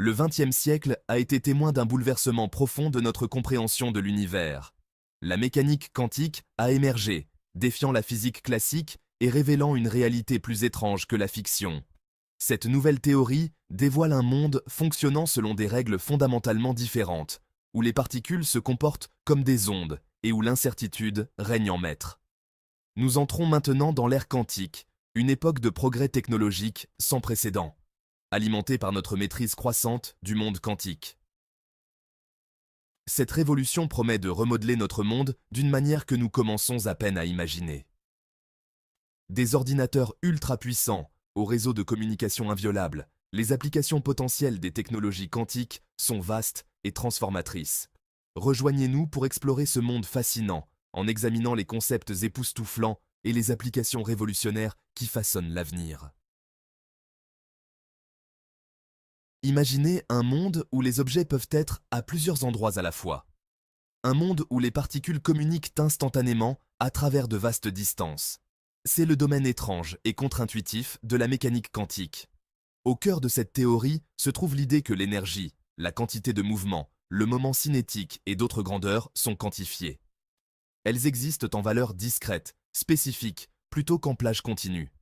Le XXe siècle a été témoin d'un bouleversement profond de notre compréhension de l'univers. La mécanique quantique a émergé, défiant la physique classique et révélant une réalité plus étrange que la fiction. Cette nouvelle théorie dévoile un monde fonctionnant selon des règles fondamentalement différentes, où les particules se comportent comme des ondes et où l'incertitude règne en maître. Nous entrons maintenant dans l'ère quantique, une époque de progrès technologique sans précédent, alimentée par notre maîtrise croissante du monde quantique. Cette révolution promet de remodeler notre monde d'une manière que nous commençons à peine à imaginer. Des ordinateurs ultra puissants, aux réseaux de communication inviolables, les applications potentielles des technologies quantiques sont vastes et transformatrices. Rejoignez-nous pour explorer ce monde fascinant, en examinant les concepts époustouflants et les applications révolutionnaires qui façonnent l'avenir. Imaginez un monde où les objets peuvent être à plusieurs endroits à la fois. Un monde où les particules communiquent instantanément à travers de vastes distances. C'est le domaine étrange et contre-intuitif de la mécanique quantique. Au cœur de cette théorie se trouve l'idée que l'énergie, la quantité de mouvement, le moment cinétique et d'autres grandeurs sont quantifiées. Elles existent en valeurs discrètes, spécifiques, plutôt qu'en plage continue.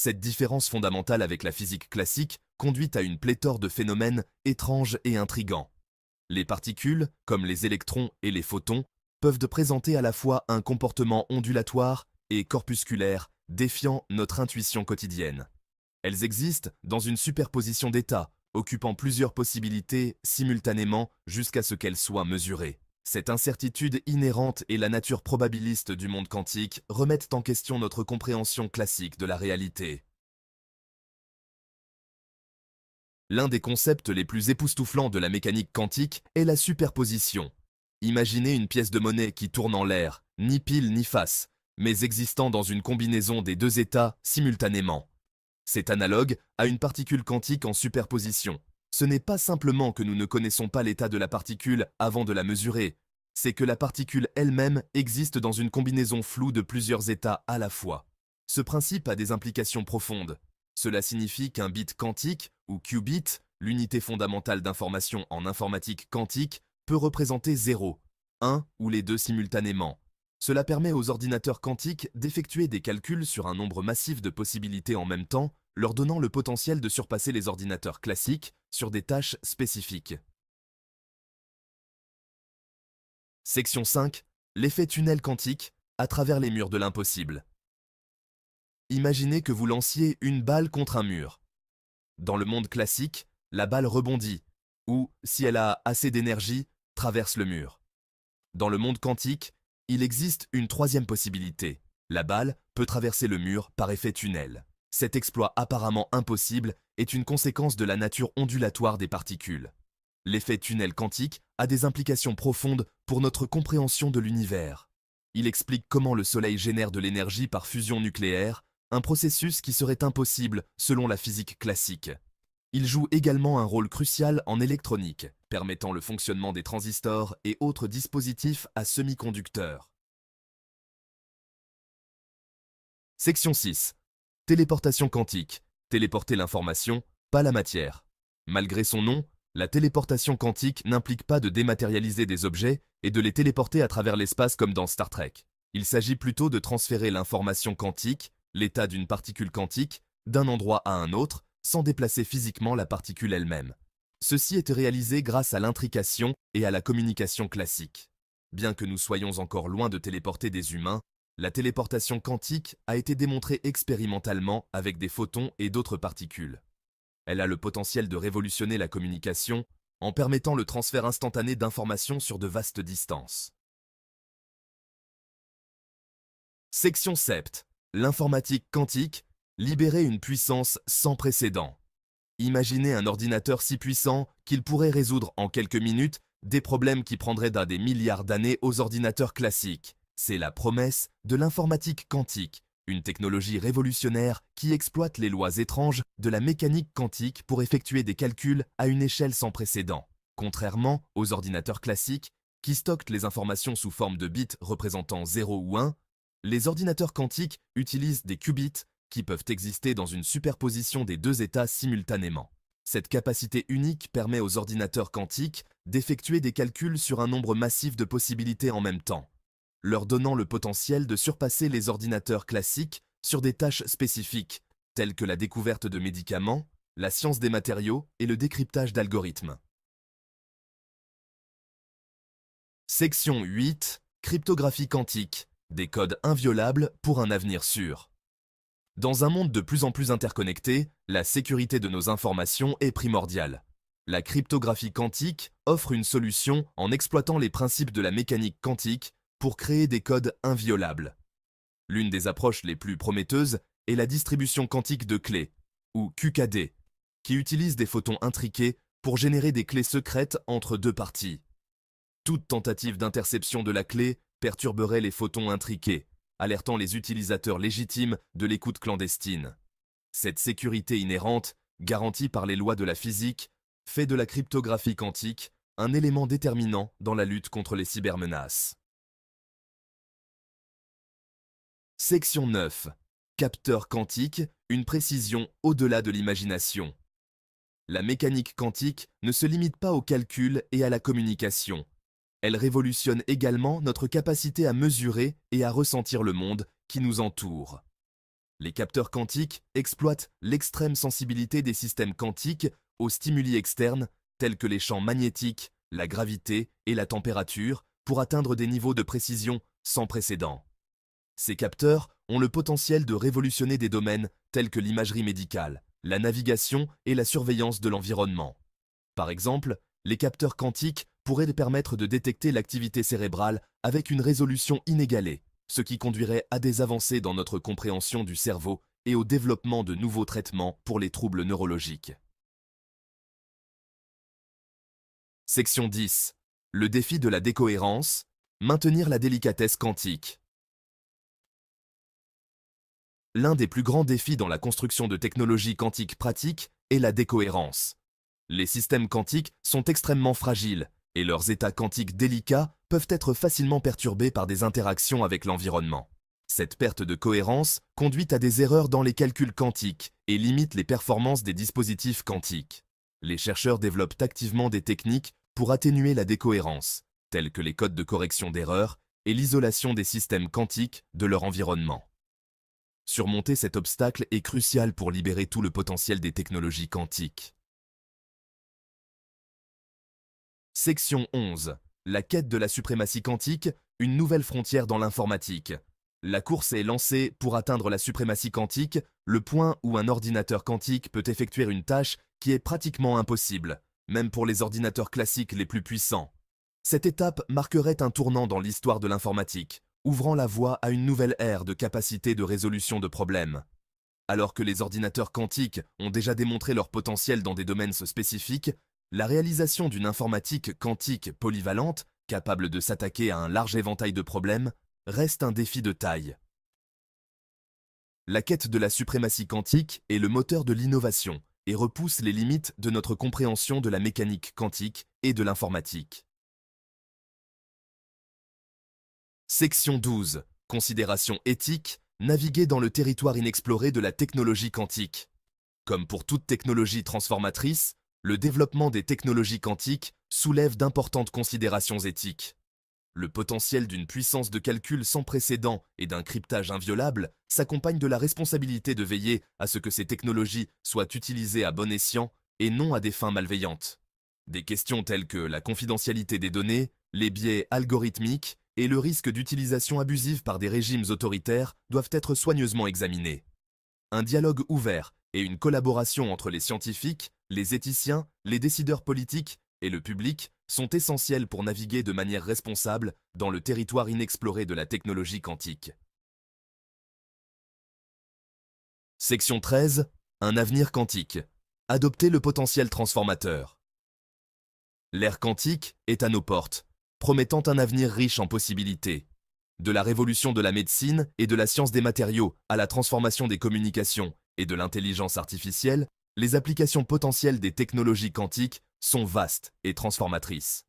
Cette différence fondamentale avec la physique classique conduit à une pléthore de phénomènes étranges et intrigants. Les particules, comme les électrons et les photons, peuvent présenter à la fois un comportement ondulatoire et corpusculaire défiant notre intuition quotidienne. Elles existent dans une superposition d'états, occupant plusieurs possibilités simultanément jusqu'à ce qu'elles soient mesurées. Cette incertitude inhérente et la nature probabiliste du monde quantique remettent en question notre compréhension classique de la réalité. L'un des concepts les plus époustouflants de la mécanique quantique est la superposition. Imaginez une pièce de monnaie qui tourne en l'air, ni pile ni face, mais existant dans une combinaison des deux états simultanément. C'est analogue à une particule quantique en superposition. Ce n'est pas simplement que nous ne connaissons pas l'état de la particule avant de la mesurer, c'est que la particule elle-même existe dans une combinaison floue de plusieurs états à la fois. Ce principe a des implications profondes. Cela signifie qu'un bit quantique, ou qubit, l'unité fondamentale d'information en informatique quantique, peut représenter 0, 1 ou les deux simultanément. Cela permet aux ordinateurs quantiques d'effectuer des calculs sur un nombre massif de possibilités en même temps, leur donnant le potentiel de surpasser les ordinateurs classiques sur des tâches spécifiques. Section 5. L'effet tunnel quantique à travers les murs de l'impossible. Imaginez que vous lanciez une balle contre un mur. Dans le monde classique, la balle rebondit, ou, si elle a assez d'énergie, traverse le mur. Dans le monde quantique, il existe une troisième possibilité. La balle peut traverser le mur par effet tunnel. Cet exploit apparemment impossible est une conséquence de la nature ondulatoire des particules. L'effet tunnel quantique a des implications profondes pour notre compréhension de l'univers. Il explique comment le Soleil génère de l'énergie par fusion nucléaire, un processus qui serait impossible selon la physique classique. Il joue également un rôle crucial en électronique, permettant le fonctionnement des transistors et autres dispositifs à semi-conducteurs. Section 6. Téléportation quantique. Téléporter l'information, pas la matière. Malgré son nom, la téléportation quantique n'implique pas de dématérialiser des objets et de les téléporter à travers l'espace comme dans Star Trek. Il s'agit plutôt de transférer l'information quantique, l'état d'une particule quantique, d'un endroit à un autre, sans déplacer physiquement la particule elle-même. Ceci est réalisé grâce à l'intrication et à la communication classique. Bien que nous soyons encore loin de téléporter des humains, la téléportation quantique a été démontrée expérimentalement avec des photons et d'autres particules. Elle a le potentiel de révolutionner la communication en permettant le transfert instantané d'informations sur de vastes distances. Section 7. L'informatique quantique, libérer une puissance sans précédent. Imaginez un ordinateur si puissant qu'il pourrait résoudre en quelques minutes des problèmes qui prendraient des milliards d'années aux ordinateurs classiques. C'est la promesse de l'informatique quantique, une technologie révolutionnaire qui exploite les lois étranges de la mécanique quantique pour effectuer des calculs à une échelle sans précédent. Contrairement aux ordinateurs classiques, qui stockent les informations sous forme de bits représentant 0 ou 1, les ordinateurs quantiques utilisent des qubits qui peuvent exister dans une superposition des deux états simultanément. Cette capacité unique permet aux ordinateurs quantiques d'effectuer des calculs sur un nombre massif de possibilités en même temps, leur donnant le potentiel de surpasser les ordinateurs classiques sur des tâches spécifiques, telles que la découverte de médicaments, la science des matériaux et le décryptage d'algorithmes. Section 8. Cryptographie quantique. Des codes inviolables pour un avenir sûr. Dans un monde de plus en plus interconnecté, la sécurité de nos informations est primordiale. La cryptographie quantique offre une solution en exploitant les principes de la mécanique quantique pour créer des codes inviolables. L'une des approches les plus prometteuses est la distribution quantique de clés, ou QKD, qui utilise des photons intriqués pour générer des clés secrètes entre deux parties. Toute tentative d'interception de la clé perturberait les photons intriqués, alertant les utilisateurs légitimes de l'écoute clandestine. Cette sécurité inhérente, garantie par les lois de la physique, fait de la cryptographie quantique un élément déterminant dans la lutte contre les cybermenaces. Section 9. Capteur quantique, une précision au-delà de l'imagination. La mécanique quantique ne se limite pas au calcul et à la communication. Elle révolutionne également notre capacité à mesurer et à ressentir le monde qui nous entoure. Les capteurs quantiques exploitent l'extrême sensibilité des systèmes quantiques aux stimuli externes tels que les champs magnétiques, la gravité et la température pour atteindre des niveaux de précision sans précédent. Ces capteurs ont le potentiel de révolutionner des domaines tels que l'imagerie médicale, la navigation et la surveillance de l'environnement. Par exemple, les capteurs quantiques pourraient permettre de détecter l'activité cérébrale avec une résolution inégalée, ce qui conduirait à des avancées dans notre compréhension du cerveau et au développement de nouveaux traitements pour les troubles neurologiques. Section 10. Le défi de la décohérence, maintenir la délicatesse quantique. L'un des plus grands défis dans la construction de technologies quantiques pratiques est la décohérence. Les systèmes quantiques sont extrêmement fragiles et leurs états quantiques délicats peuvent être facilement perturbés par des interactions avec l'environnement. Cette perte de cohérence conduit à des erreurs dans les calculs quantiques et limite les performances des dispositifs quantiques. Les chercheurs développent activement des techniques pour atténuer la décohérence, telles que les codes de correction d'erreurs et l'isolation des systèmes quantiques de leur environnement. Surmonter cet obstacle est crucial pour libérer tout le potentiel des technologies quantiques. Section 11. La quête de la suprématie quantique, une nouvelle frontière dans l'informatique. La course est lancée pour atteindre la suprématie quantique, le point où un ordinateur quantique peut effectuer une tâche qui est pratiquement impossible, même pour les ordinateurs classiques les plus puissants. Cette étape marquerait un tournant dans l'histoire de l'informatique, ouvrant la voie à une nouvelle ère de capacité de résolution de problèmes. Alors que les ordinateurs quantiques ont déjà démontré leur potentiel dans des domaines spécifiques, la réalisation d'une informatique quantique polyvalente, capable de s'attaquer à un large éventail de problèmes, reste un défi de taille. La quête de la suprématie quantique est le moteur de l'innovation et repousse les limites de notre compréhension de la mécanique quantique et de l'informatique. Section 12. Considérations éthiques, naviguer dans le territoire inexploré de la technologie quantique. Comme pour toute technologie transformatrice, le développement des technologies quantiques soulève d'importantes considérations éthiques. Le potentiel d'une puissance de calcul sans précédent et d'un cryptage inviolable s'accompagne de la responsabilité de veiller à ce que ces technologies soient utilisées à bon escient et non à des fins malveillantes. Des questions telles que la confidentialité des données, les biais algorithmiques et le risque d'utilisation abusive par des régimes autoritaires doivent être soigneusement examinés. Un dialogue ouvert et une collaboration entre les scientifiques, les éthiciens, les décideurs politiques et le public sont essentiels pour naviguer de manière responsable dans le territoire inexploré de la technologie quantique. Section 13. Un avenir quantique. Adopter le potentiel transformateur. L'ère quantique est à nos portes, promettant un avenir riche en possibilités. De la révolution de la médecine et de la science des matériaux à la transformation des communications et de l'intelligence artificielle, les applications potentielles des technologies quantiques sont vastes et transformatrices.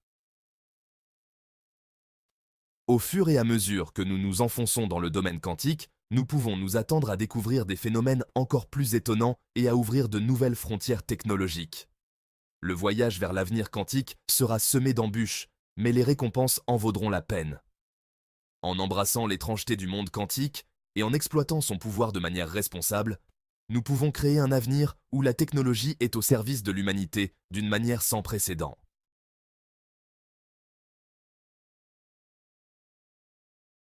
Au fur et à mesure que nous nous enfonçons dans le domaine quantique, nous pouvons nous attendre à découvrir des phénomènes encore plus étonnants et à ouvrir de nouvelles frontières technologiques. Le voyage vers l'avenir quantique sera semé d'embûches, mais les récompenses en vaudront la peine. En embrassant l'étrangeté du monde quantique et en exploitant son pouvoir de manière responsable, nous pouvons créer un avenir où la technologie est au service de l'humanité d'une manière sans précédent.